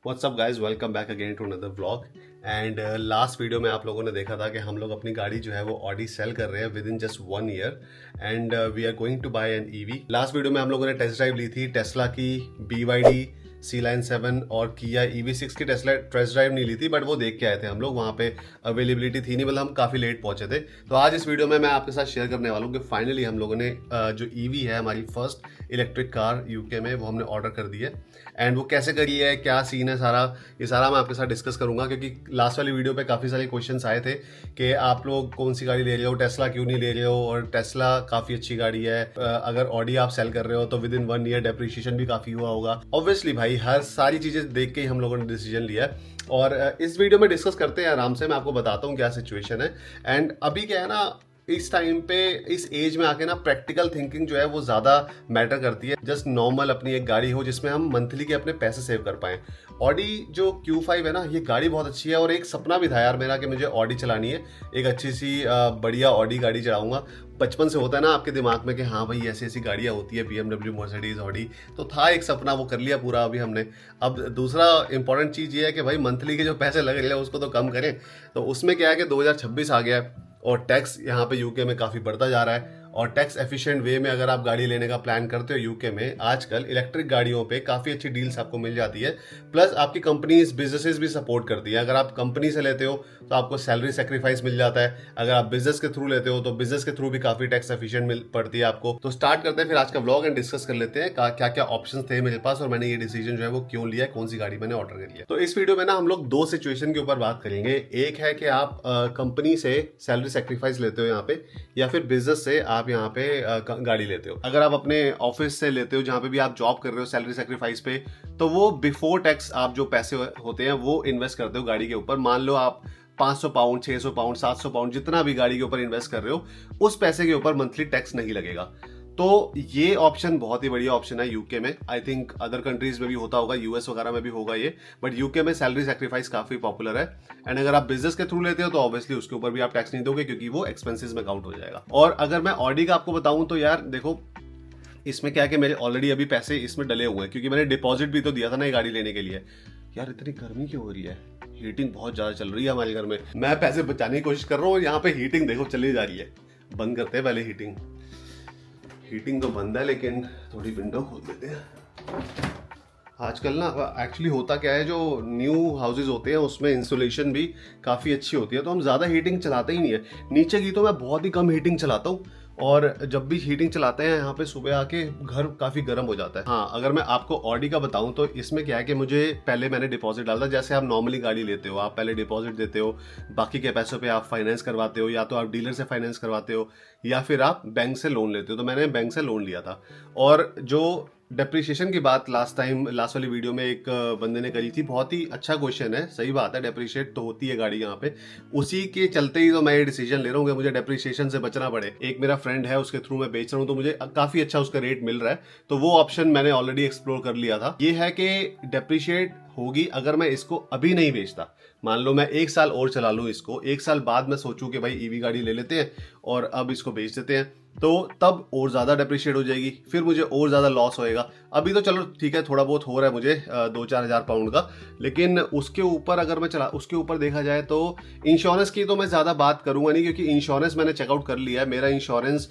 WhatsApp guys, welcome back again to another vlog. And last video में आप लोगों ने देखा था कि हम लोग अपनी गाड़ी जो है वो ऑडी सेल कर रहे हैं within just 1 year and we are going to buy an EV. Last video में हम लोगों ने टेस्ट ड्राइव ली थी टेस्ला की BYD सी लाइन 7 और किया EV6 की टेस्ट ड्राइव नहीं ली थी, बट वो देख के आए थे हम लोग। वहाँ पे अवेलेबिलिटी थी नहीं, मतलब हम काफ़ी लेट पहुंचे थे। तो आज इस वीडियो में मैं आपके साथ शेयर करने वाला हूँ कि फाइनली हम लोगों ने जो EV है, हमारी फर्स्ट इलेक्ट्रिक कार यूके में, वो हमने ऑर्डर कर दी है। एंड वो कैसे करी है, क्या सीन है, ये सारा मैं आपके साथ डिस्कस करूंगा, क्योंकि लास्ट वाली वीडियो पे काफ़ी सारे क्वेश्चंस आए थे कि आप लोग कौन सी गाड़ी ले रहे हो, टेस्ला क्यों नहीं ले रहे हो, और टेस्ला काफ़ी अच्छी गाड़ी है। अगर ऑडी आप सेल कर रहे हो तो विद इन 1 ईयर डेप्रिशिएशन भी काफ़ी हुआ होगा। ऑब्वियसली भाई, हर सारी चीज़ें देख के ही हम लोगों ने डिसीजन लिया है। और इस वीडियो में डिस्कस करते हैं आराम से। मैं आपको बताता हूँ क्या सिचुएशन है। एंड अभी क्या है ना, इस टाइम पे, इस एज में आके ना, प्रैक्टिकल थिंकिंग जो है वो ज़्यादा मैटर करती है। जस्ट नॉर्मल अपनी एक गाड़ी हो जिसमें हम मंथली के अपने पैसे सेव कर पाएं। ऑडी जो Q5 है ना, ये गाड़ी बहुत अच्छी है। और एक सपना भी था यार मेरा कि मुझे ऑडी चलानी है, एक अच्छी सी बढ़िया ऑडी गाड़ी चलाऊंगा। बचपन से होता है ना आपके दिमाग में कि हाँ भाई ऐसी ऐसी गाड़ियाँ होती है, BMW, मर्सिडीज, ऑडी। तो था एक सपना, वो कर लिया पूरा अभी हमने। अब दूसरा इंपॉर्टेंट चीज़ ये है कि भाई मंथली के जो पैसे लग रहे हैं उसको तो कम करें। तो उसमें क्या है कि 2026 आ गया है और टैक्स यहाँ पे यूके में काफ़ी बढ़ता जा रहा है। और टैक्स एफिशिएंट वे में अगर आप गाड़ी लेने का प्लान करते हो यूके में, आजकल इलेक्ट्रिक गाड़ियों पे काफ़ी अच्छी डील्स आपको मिल जाती है। प्लस आपकी कंपनीज, बिजनेसेस भी सपोर्ट करती है। अगर आप कंपनी से लेते हो तो आपको सैलरी सेक्रीफाइस मिल जाता है। अगर आप बिजनेस के थ्रू लेते हो तो बिजनेस के थ्रू भी काफ़ी टैक्स एफिशिएंट मिल पड़ती है आपको। तो स्टार्ट करते हैं फिर आज का व्लॉग एंड डिस्कस कर लेते हैं क्या क्या ऑप्शन थे मेरे पास और मैंने ये डिसीजन जो है वो क्यों लिया है, कौन सी गाड़ी मैंने ऑर्डर करी है। तो इस वीडियो में ना हम लोग दो सिचुएशन के ऊपर बात करेंगे। एक है कि आप कंपनी से सैलरी सेक्रीफाइस लेते हो यहाँ पे, या फिर बिजनेस से आप यहाँ पे गाड़ी लेते हो। अगर आप अपने ऑफिस से लेते हो, जहाँ पे भी आप जॉब कर रहे हो सैलरी सेक्रीफाइस पे, तो वो बिफोर टैक्स आप जो पैसे होते हैं वो इन्वेस्ट करते हो गाड़ी के ऊपर। मान लो आप 500 पाउंड, 600 पाउंड, 700 पाउंड, जितना भी गाड़ी के ऊपर इन्वेस्ट कर रहे हो, उस पैसे के ऊपर मंथली टैक्स नहीं लगेगा। तो ये ऑप्शन बहुत ही बढ़िया ऑप्शन है यूके में। आई थिंक अदर कंट्रीज में भी होता होगा, यूएस वगैरह में भी होगा ये, बट यूके में सैलरी सेक्रीफाइस काफी पॉपुलर है। एंड अगर आप बिजनेस के थ्रू लेते हो तो ऑब्वियसली उसके ऊपर भी आप टैक्स नहीं दोगे, क्योंकि वो एक्सपेंसेस में काउंट हो जाएगा। और अगर मैं ऑडी का आपको बताऊं तो यार देखो, इसमें क्या है कि मेरे ऑलरेडी अभी पैसे इसमें डले हुए हैं, क्योंकि मैंने डिपॉजिट भी तो दिया था ना ये गाड़ी लेने के लिए। यार इतनी गर्मी क्यों हो रही है, हीटिंग बहुत ज्यादा चल रही है हमारे घर में। मैं पैसे बचाने की कोशिश कर रहा हूँ और यहाँ पे हीटिंग देखो चली जा रही है। बंद करते हैं पहले हीटिंग। हीटिंग तो बंद है, लेकिन थोड़ी विंडो खोल देते हैं। आजकल ना एक्चुअली होता क्या है, जो न्यू हाउसेज होते हैं उसमें इंसुलेशन भी काफ़ी अच्छी होती है, तो हम ज़्यादा हीटिंग चलाते ही नहीं है। नीचे की तो मैं बहुत ही कम हीटिंग चलाता हूँ, और जब भी हीटिंग चलाते हैं यहाँ पे सुबह आके घर काफ़ी गर्म हो जाता है। हाँ, अगर मैं आपको ऑडी का बताऊँ तो इसमें क्या है कि मुझे पहले मैंने डिपॉजिट डाला था। जैसे आप नॉर्मली गाड़ी लेते हो, आप पहले डिपॉजिट देते हो, बाकी के पैसों पे आप फाइनेंस करवाते हो, या तो आप डीलर से फाइनेंस करवाते हो या फिर आप बैंक से लोन लेते हो। तो मैंने बैंक से लोन लिया था। और जो डेप्रिशिएशन की बात लास्ट वाली वीडियो में एक बंदे ने करी थी, बहुत ही अच्छा क्वेश्चन है। सही बात है, डेप्रिशिएट तो होती है गाड़ी यहाँ पे। उसी के चलते ही तो मैं ये डिसीजन ले रहा हूँ कि मुझे डेप्रिशिएशन से बचना पड़े। एक मेरा फ्रेंड है, उसके थ्रू मैं बेच रहा हूँ, तो मुझे काफी अच्छा उसका रेट मिल रहा है। तो वो ऑप्शन मैंने ऑलरेडी एक्सप्लोर कर लिया था। ये है कि डेप्रिशिएट होगी अगर मैं इसको अभी नहीं बेचता। मान लो मैं 1 साल और चला लूँ इसको, 1 साल बाद मैं सोचूं कि भाई ईवी गाड़ी ले लेते हैं और अब इसको बेच देते हैं, तो तब और ज़्यादा डेप्रिशिएट हो जाएगी, फिर मुझे और ज़्यादा लॉस होएगा। अभी तो चलो ठीक है, थोड़ा बहुत हो रहा है मुझे 2-4 हज़ार पाउंड का, लेकिन उसके ऊपर अगर मैं उसके ऊपर देखा जाए तो इंश्योरेंस की तो मैं ज़्यादा बात करूंगा नहीं, क्योंकि इंश्योरेंस मैंने चेकआउट कर लिया है। मेरा इंश्योरेंस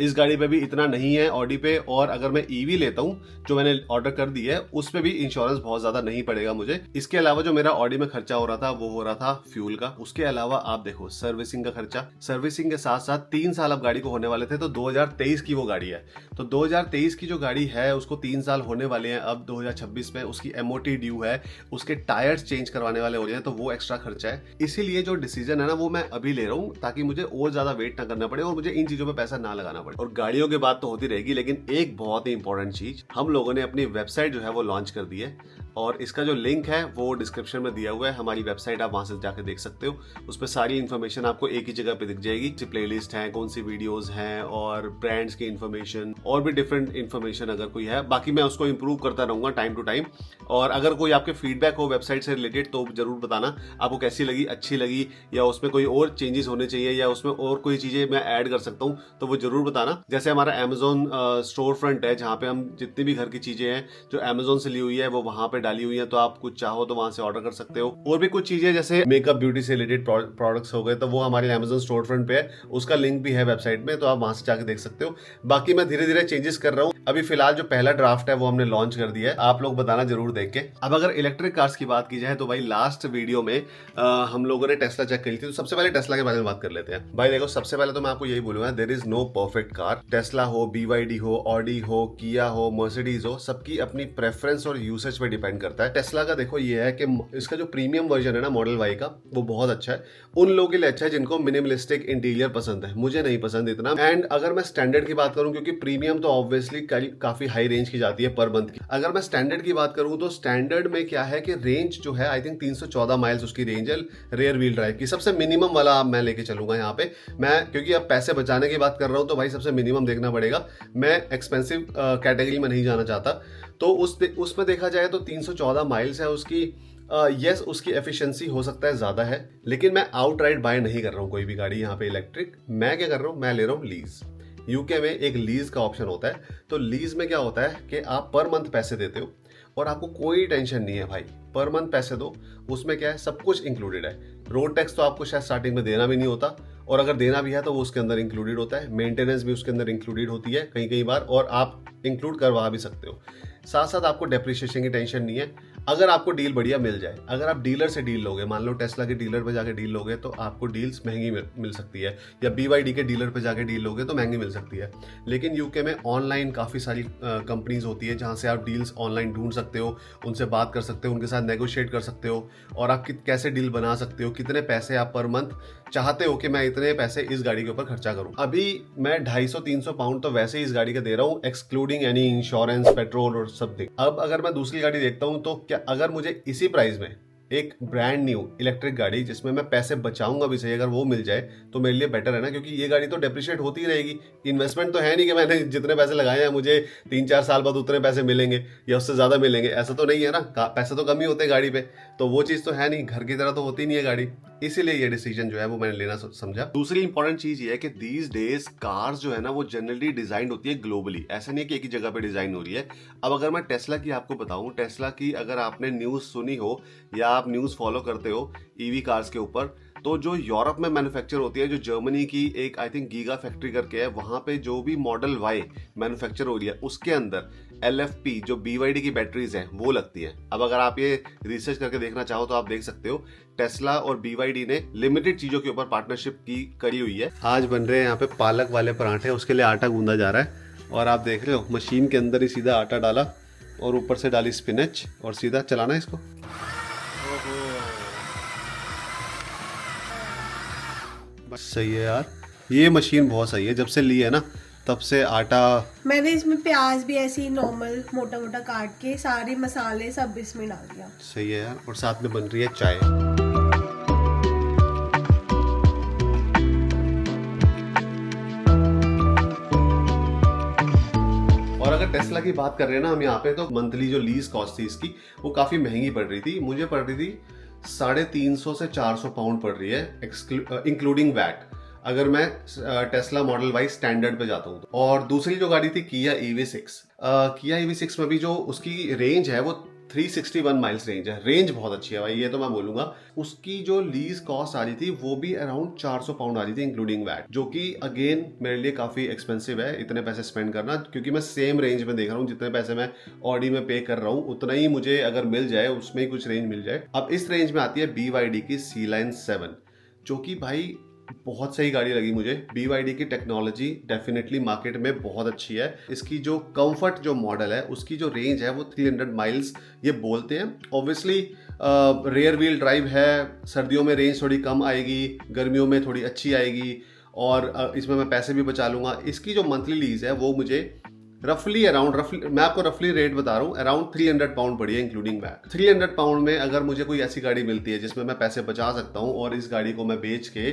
इस गाड़ी पे भी इतना नहीं है, ऑडी पे। और अगर मैं ईवी लेता हूँ जो मैंने ऑर्डर कर दी है, उस पर भी इंश्योरेंस बहुत ज़्यादा नहीं पड़ेगा मुझे। इसके अलावा जो मेरा ऑडी में खर्चा हो रहा था वो हो रहा था फ्यूल का। उसके अलावा आप देखो सर्विसिंग का खर्चा, सर्विसिंग के साथ साथ 3 साल अब गाड़ी को होने वाले थे, तो 2023 की वो गाड़ी है। तो 2023 की जो गाड़ी है उसको 3 साल होने वाले हैं अब 2026 में। उसकी MOT ड्यू है, उसके टायर्स चेंज करवाने वाले हो रहे हैं, तो वो एक्स्ट्रा खर्चा है। इसीलिए जो डिसीजन है ना वो मैं अभी ले रहा हूँ, ताकि मुझे और ज्यादा वेट ना करना पड़े और मुझे इन चीजों पे पैसा ना लगाना पड़े। और गाड़ियों की बात तो होती रहेगी, लेकिन एक बहुत ही इंपॉर्टेंट चीज, हम लोगों ने अपनी वेबसाइट जो है वो लॉन्च कर दी है, और इसका जो लिंक है वो डिस्क्रिप्शन में दिया हुआ है। हमारी वेबसाइट आप वहां से जाकर देख सकते हो। उस पर सारी इन्फॉर्मेशन आपको एक ही जगह पे दिख जाएगी। प्लेलिस्ट है, कौन सी वीडियोस हैं, और ब्रांड्स की इन्फॉर्मेशन, और भी डिफरेंट इन्फॉर्मेशन अगर कोई है। बाकी मैं उसको इंप्रूव करता रहूंगा टाइम टू टाइम। और अगर कोई आपके फीडबैक हो वेबसाइट से रिलेटेड तो जरूर बताना, आपको कैसी लगी, अच्छी लगी, या उसमें कोई और चेंजेस होने चाहिए, या उसमें और कोई चीजें मैं ऐड कर सकता हूँ, तो वो जरूर बताना। जैसे हमारा Amazon स्टोर फ्रंट है, जहाँ पे हम जितनी भी घर की चीजें हैं जो Amazon से ली हुई है वो वहां पे डाली हुई है, तो आप कुछ चाहो तो वहां से ऑर्डर कर सकते हो। और भी कुछ चीजें जैसे मेकअप ब्यूटी से रिलेटेड प्रोडक्ट्स हो गए, तो वो हमारे Amazon स्टोर फ्रंट पे है, उसका लिंक भी है वेबसाइट में, तो आप वहां से जाके देख सकते हो। बाकी मैं धीरे धीरे चेंजेस कर रहा हूँ। अभी फिलहाल जो पहला ड्राफ्ट है वो हमने लॉन्च कर दिया है, आप लोग बताना जरूर देख के। अब अगर इलेक्ट्रिक कार्स की बात की जाए तो भाई लास्ट वीडियो में हम लोगों ने टेस्ला चेक करी थी, तो सबसे पहले टेस्ला के बारे में बात कर लेते हैं। भाई देखो, सबसे पहले तो मैं आपको यही बोलूंगा, there is no perfect car. Tesla हो, BYD हो, ऑडी हो, किया हो, मर्सिडीज हो, सबकी अपनी प्रेफरेंस और यूसेज पे डिपेंड करता है। टेस्ला का देखो ये है कि इसका जो प्रीमियम वर्जन है ना मॉडल वाई का, वो बहुत अच्छा है। उन लोगों के लिए अच्छा है जिनको मिनिमलिस्टिक इंटीरियर पसंद है, मुझे नहीं पसंद इतना। एंड अगर मैं स्टैंडर्ड की बात करूं, क्योंकि प्रीमियम तो ऑब्वियसली काफी हाई रेंज की जाती है पर मंथ की, अगर मैं स्टैंडर्ड की बात करूं तो स्टैंडर्ड में क्या है कि रेंज जो है आई थिंक 314 माइल्स उसकी रेंज है रेयर व्हील ड्राइव की। सबसे मिनिमम वाला मैं लेके चलूंगा यहाँ पे, मैं क्योंकि अब पैसे बचाने की बात कर रहा हूं तो भाई सबसे मिनिमम देखना पड़ेगा। मैं एक्सपेंसिव कैटेगरी में नहीं जाना चाहता, तो उसमें देखा जाए तो 314 माइल्स है उसकी। यस उसकी एफिशिएंसी हो सकता है ज्यादा है, लेकिन मैं आउटराइट बाय नहीं कर रहा हूँ कोई भी गाड़ी यहाँ पे इलेक्ट्रिक। मैं क्या कर रहा हूँ, मैं ले रहा हूँ लीज। यूके में एक लीज का ऑप्शन होता है, तो लीज में क्या होता है कि आप पर मंथ पैसे देते हो और आपको कोई टेंशन नहीं है भाई, पर मंथ पैसे दो। उसमें क्या है, सब कुछ इंक्लूडेड है। रोड टैक्स तो आपको शायद स्टार्टिंग में देना भी नहीं होता, और अगर देना भी है तो वो उसके अंदर इंक्लूडेड होता है। मेंटेनेंस भी उसके अंदर इंक्लूडेड होती है कई बार, और आप इंक्लूड करवा भी सकते हो। साथ साथ आपको डेप्रिसिएशन की टेंशन नहीं है। अगर आपको डील बढ़िया मिल जाए, अगर आप डीलर से डील लोगे, मान लो टेस्ला के डीलर पे जाके डील लोगे तो आपको डील्स महंगी मिल सकती है, या BYD के डीलर पे जाके डील लोगे तो महंगी मिल सकती है। लेकिन यूके में ऑनलाइन काफ़ी सारी कंपनीज होती है जहाँ से आप डील्स ऑनलाइन ढूंढ सकते हो, उनसे बात कर सकते हो, उनके साथ नेगोशिएट कर सकते हो, और आप कैसे डील बना सकते हो, कितने पैसे आप पर मंथ चाहते हो कि मैं इतने पैसे इस गाड़ी के ऊपर खर्चा करूं। अभी मैं 250-300 पाउंड तो वैसे ही इस गाड़ी का दे रहा हूं, एक्सक्लूडिंग एनी इंश्योरेंस, पेट्रोल और समथिंग। अब अगर मैं दूसरी गाड़ी देखता हूं तो क्या, अगर मुझे इसी प्राइस में एक ब्रांड न्यू इलेक्ट्रिक गाड़ी जिसमें मैं पैसे बचाऊंगा भी सही, अगर वो मिल जाए तो मेरे लिए बेटर है ना, क्योंकि ये गाड़ी तो डेप्रिशिएट होती ही रहेगी। इन्वेस्टमेंट तो है नहीं कि मैंने जितने पैसे लगाए हैं मुझे 3-4 साल बाद उतने पैसे मिलेंगे या उससे ज्यादा मिलेंगे, ऐसा तो नहीं है ना। पैसे तो कम ही होते हैं गाड़ी पे, तो वो चीज तो है नहीं, घर की तरह तो होती नहीं है गाड़ी। इसीलिए ये डिसीजन जो है वो मैंने लेना समझा। दूसरी इंपॉर्टेंट चीज ये है कि दीज डेज कार्स जो है ना वो जनरली डिजाइन होती है ग्लोबली, ऐसा नहीं कि एक ही जगह पे डिजाइन हो रही है। अब अगर मैं टेस्ला की आपको बताऊं, टेस्ला की अगर आपने न्यूज सुनी हो या आप न्यूज फॉलो करते हो ईवी कार्स के ऊपर, तो जो यूरोप में मैन्युफैक्चर होती है, जो जर्मनी की एक आई थिंक गीगा फैक्ट्री करके है, वहां पे जो भी मॉडल वाई मैन्युफैक्चर हो रही है उसके अंदर LFP जो BYD की बैटरीज हैं वो लगती है। अब अगर आप ये रिसर्च करके देखना चाहो तो आप देख सकते हो, टेस्ला और BYD ने लिमिटेड चीजों के ऊपर पार्टनरशिप करी हुई है। आज बन रहे हैं यहाँ पे पालक वाले पराठे, उसके लिए आटा गूंदा जा रहा है, और आप देख रहे हो मशीन के अंदर ही सीधा आटा डाला और ऊपर से डाली स्पिनच और सीधा चलाना इसको। सही है यार, ये मशीन बहुत सही है, जब से ली है ना तब से आटा। मैंने इसमें प्याज भी ऐसे ही नॉर्मल मोटा मोटा काट के सारे मसाले सब इसमें डाल दिया। सही है यार, और साथ में बन रही है चाय। और अगर टेस्ला की बात कर रहे हैं ना हम यहाँ पे, तो मंथली जो लीज कॉस्ट थी इसकी वो काफी महंगी पड़ रही थी। मुझे पड़ रही थी 350 से 400 पाउंड पड़ रही है इंक्लूडिंग वैट, अगर मैं टेस्ला मॉडल वाई स्टैंडर्ड पे जाता हूँ। और दूसरी जो गाड़ी थी किया EV6, किया EV6 में भी जो उसकी रेंज है वो 361 माइल्स रेंज है। रेंज बहुत अच्छी है भाई, ये तो मैं बोलूंगा। उसकी जो लीज कॉस्ट आ रही थी वो भी अराउंड 400 पाउंड आ रही थी इंक्लूडिंग वैट, जो कि अगेन मेरे लिए काफी एक्सपेंसिव है इतने पैसे स्पेंड करना, क्योंकि मैं सेम रेंज में देख रहा हूँ, जितने पैसे मैं ऑडी में पे कर रहा हूँ उतना ही मुझे अगर मिल जाए, उसमें ही कुछ रेंज मिल जाए। अब इस रेंज में आती है BYD की C-Line 7, जो कि भाई बहुत सही गाड़ी लगी मुझे। BYD की टेक्नोलॉजी डेफिनेटली मार्केट में बहुत अच्छी है। इसकी जो कंफर्ट जो मॉडल है उसकी जो रेंज है वो 300 माइल्स ये बोलते हैं। ऑब्वियसली रेयर व्हील ड्राइव है, सर्दियों में रेंज थोड़ी कम आएगी, गर्मियों में थोड़ी अच्छी आएगी, और इसमें मैं पैसे भी बचा लूंगा। इसकी जो मंथली लीज है वो मुझे रफली मैं आपको रफली रेट बता रहा हूँ, अराउंड 300 पाउंड पड़ी है इंक्लूडिंग वैट। 300 पाउंड में अगर मुझे कोई ऐसी गाड़ी मिलती है जिसमें मैं पैसे बचा सकता हूँ, और इस गाड़ी को मैं बेच के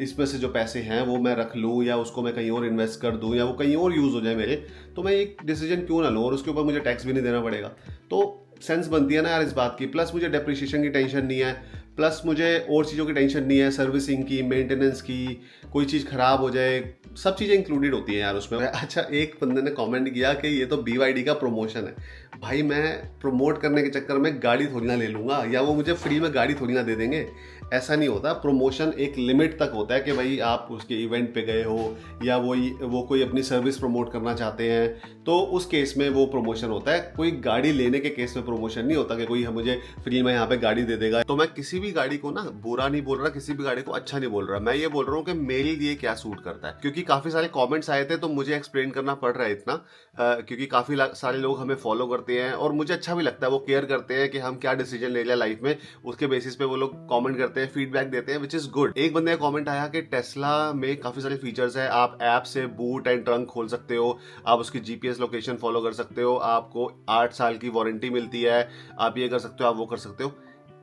इसमें से जो पैसे हैं वो मैं रख लूँ, या उसको मैं कहीं और इन्वेस्ट कर दूँ, या वो कहीं और यूज हो जाए मेरे, तो मैं एक डिसीजन क्यों ना लूँ, और उसके ऊपर मुझे टैक्स भी नहीं देना पड़ेगा। तो सेंस बनती है ना यार इस बात की। प्लस मुझे डेप्रिसिएशन की टेंशन नहीं है, प्लस मुझे और चीज़ों की टेंशन नहीं है, सर्विसिंग की, मेंटेनेंस की, कोई चीज़ खराब हो जाए, सब चीज़ें इंक्लूडेड होती हैं यार उसमें। अच्छा, एक बंदे ने कमेंट किया कि ये तो BYD का प्रमोशन है। भाई मैं प्रमोट करने के चक्कर में गाड़ी थोड़ी ना ले लूंगा, या वो मुझे फ्री में गाड़ी थोड़ी ना दे देंगे। ऐसा नहीं होता। प्रमोशन एक लिमिट तक होता है कि भाई आप उसके इवेंट पे गए हो या वो कोई अपनी सर्विस प्रमोट करना चाहते हैं, तो उस केस में वो प्रमोशन होता है। कोई गाड़ी लेने के केस में प्रमोशन नहीं होता कि कोई मुझे फ्री में यहाँ पे गाड़ी दे देगा। तो मैं किसी भी गाड़ी को ना बुरा नहीं बोल रहा, किसी भी गाड़ी को अच्छा नहीं बोल रहा, मैं ये बोल रहा हूँ कि मेरे लिए क्या सूट करता है। क्योंकि काफी सारे कॉमेंट्स आए थे तो मुझे एक्सप्लेन करना पड़ रहा है इतना, क्योंकि काफी सारे लोग हमें फॉलो करते हैं और मुझे अच्छा भी लगता है, वो केयर करते हैं कि हम क्या डिसीजन ले लिया लाइफ में, उसके बेसिस पे वो लोग कमेंट करते हैं, फीडबैक देते हैं, विच इज गुड। एक बंदे का कमेंट आया कि टेस्ला में काफी सारे फीचर्स है, आप ऐप से बूट एंड ट्रंक खोल सकते हो, आप उसकी जीपीएस लोकेशन फॉलो कर सकते हो, आपको 8 साल की वारंटी मिलती है, आप ये कर सकते हो, आप वो कर सकते हो।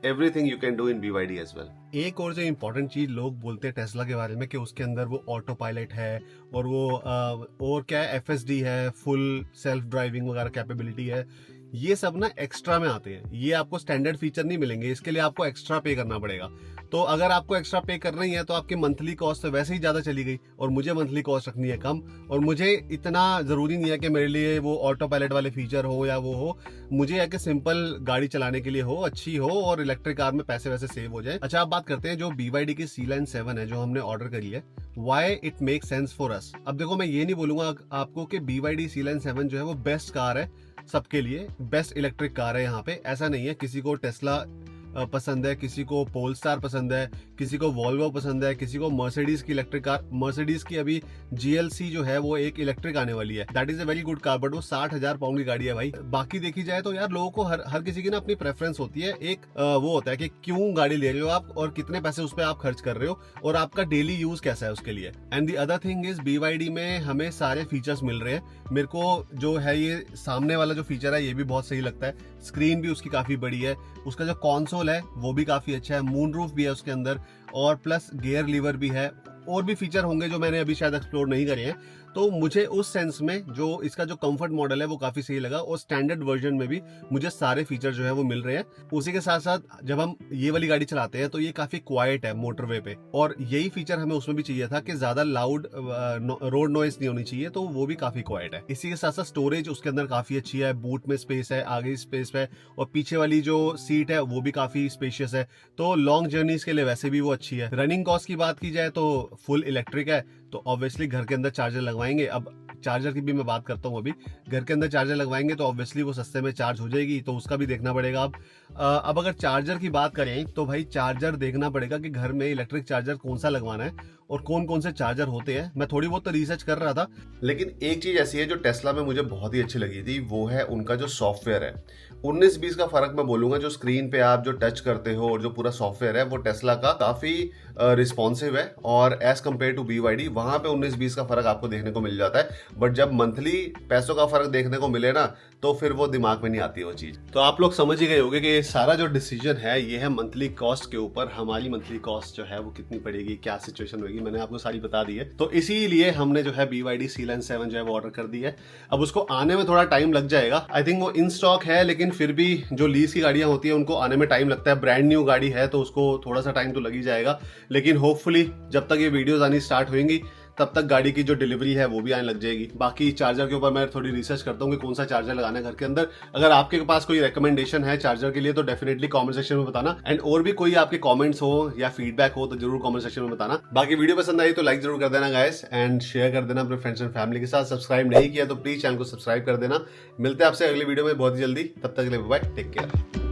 Everything you can do in BYD as well. एक और जो इंपॉर्टेंट चीज लोग बोलते हैं टेस्ला के बारे में कि उसके अंदर वो ऑटो पायलट है और वो और क्या है, FSD है, फुल सेल्फ ड्राइविंग वगैरह कैपेबिलिटी है। ये सब ना एक्स्ट्रा में आते हैं, ये आपको स्टैंडर्ड फीचर नहीं मिलेंगे, इसके लिए आपको एक्स्ट्रा पे करना पड़ेगा। तो अगर आपको एक्स्ट्रा पे करना ही है तो आपकी मंथली कॉस्ट तो वैसे ही ज्यादा चली गई, और मुझे मंथली कॉस्ट रखनी है कम, और मुझे इतना जरूरी नहीं है कि मेरे लिए वो ऑटो पायलट वाले फीचर हो या वो हो, मुझे है कि सिंपल गाड़ी चलाने के लिए हो, अच्छी हो और इलेक्ट्रिक कार में पैसे वैसे सेव हो जाए। अच्छा, आप बात करते हैं जो BYD की C-Line 7 है जो हमने ऑर्डर करी है, why it make sense for us. अब देखो, मैं ये नहीं बोलूंगा आपको कि BYD C-Line 7 जो है वो बेस्ट कार है सबके लिए, बेस्ट इलेक्ट्रिक कार है यहाँ पे, ऐसा नहीं है। किसी को टेस्ला पसंद है, किसी को पोलस्टार पसंद है, किसी को वॉल्वो पसंद है, किसी को मर्सिडीज की इलेक्ट्रिक कार, मर्सिडीज की अभी GLC जो है वो एक इलेक्ट्रिक आने वाली है, that is a very good car, but वो 60,000 पाउंड की गाड़ी है भाई। बाकी देखी जाए तो यार लोगों को हर किसी की ना अपनी प्रेफरेंस होती है। एक वो होता है कि क्यों गाड़ी ले रहे हो आप और कितने पैसे उस पर आप खर्च कर रहे हो और आपका डेली यूज कैसा है उसके लिए। And the other thing is BYD में हमें सारे फीचर्स मिल रहे हैं। मेरे को जो है ये सामने वाला जो फीचर है ये भी बहुत सही लगता है, स्क्रीन भी उसकी काफी बड़ी है, उसका जो कंसोल है वो भी काफी अच्छा है, मून रूफ भी है उसके अंदर, और प्लस गियर लीवर भी है, और भी फीचर होंगे जो मैंने अभी शायद एक्सप्लोर नहीं करे हैं। तो मुझे उस सेंस में जो इसका जो कंफर्ट मॉडल है वो काफी सही लगा, और स्टैंडर्ड वर्जन में भी मुझे सारे फीचर जो है वो मिल रहे हैं। उसी के साथ साथ जब हम ये वाली गाड़ी चलाते हैं तो ये काफी क्वाइट है मोटरवे पे, और यही फीचर हमें उसमें भी चाहिए था कि ज्यादा लाउड रोड नॉइस नहीं होनी चाहिए, तो वो भी काफी क्वाइट है। इसी के साथ साथ स्टोरेज उसके अंदर काफी अच्छी है, बूट में स्पेस है, आगे स्पेस है, और पीछे वाली जो सीट है वो भी काफी स्पेशियस है, तो लॉन्ग जर्नीज के लिए वैसे भी वो अच्छी है। रनिंग कॉस्ट की बात की जाए तो फुल इलेक्ट्रिक है, तो ऑब्वियसली घर के अंदर चार्जर लगवाएंगे। अब चार्जर की भी मैं बात करता हूँ, अभी घर के अंदर चार्जर लगवाएंगे तो ऑब्वियसली वो सस्ते में चार्ज हो जाएगी, तो उसका भी देखना पड़ेगा। अब अगर चार्जर की बात करें तो भाई चार्जर देखना पड़ेगा कि घर में इलेक्ट्रिक चार्जर कौन सा लगवाना है और कौन कौन से चार्जर होते हैं। मैं थोड़ी बहुत तो रिसर्च कर रहा था, लेकिन एक चीज ऐसी है जो टेस्ला में मुझे बहुत ही अच्छी लगी थी, वो है उनका जो सॉफ्टवेयर है। 19-20 का फर्क मैं बोलूंगा, जो स्क्रीन पे आप जो टच करते हो और जो पूरा सॉफ्टवेयर है वो टेस्ला का काफी रिस्पॉन्सिव है, और एज कम्पेयर टू BYD वहां पे 19-20 का फर्क आपको देखने को मिल जाता है। बट जब मंथली पैसों का फर्क देखने को मिले ना, तो फिर वो दिमाग में नहीं आती वो चीज। तो आप लोग समझ ही गए होंगे कि सारा जो डिसीजन है ये है मंथली कॉस्ट के ऊपर। हमारी मंथली कॉस्ट जो है वो कितनी पड़ेगी, क्या सिचुएशन होगी, मैंने आपको सारी बता दी है। तो इसीलिए हमने जो है BYD C-Line 7 जो है वो ऑर्डर कर दी है। अब उसको आने में थोड़ा टाइम लग जाएगा, आई थिंक वो इन स्टॉक है, लेकिन फिर भी जो लीज की गाड़ियां होती है उनको आने में टाइम लगता है। ब्रांड न्यू गाड़ी है तो उसको थोड़ा सा टाइम तो लग ही जाएगा, लेकिन होपफुली जब तक ये वीडियोस आनी स्टार्ट होंगी तब तक गाड़ी की जो डिलीवरी है वो भी आने लग जाएगी। बाकी चार्जर के ऊपर मैं थोड़ी रिसर्च करता हूँ कि कौन सा चार्जर लगाना है घर के अंदर। अगर आपके पास कोई रिकमेंडेशन है चार्जर के लिए तो डेफिनेटली कमेंट सेक्शन में बताना, एंड और भी कोई आपके कमेंट्स हो या फीडबैक हो तो जरूर कमेंट सेक्शन में बताना। बाकी वीडियो पसंद आई तो लाइक जरूर कर देना गाइस, एंड शेयर कर देना अपने फ्रेंड्स एंड फैमिली के साथ। सब्सक्राइब नहीं किया तो प्लीज चैनल को सब्सक्राइब कर देना। मिलते हैं आपसे अगली वीडियो में बहुत ही जल्दी, तब तक के लिए बाय, टेक केयर।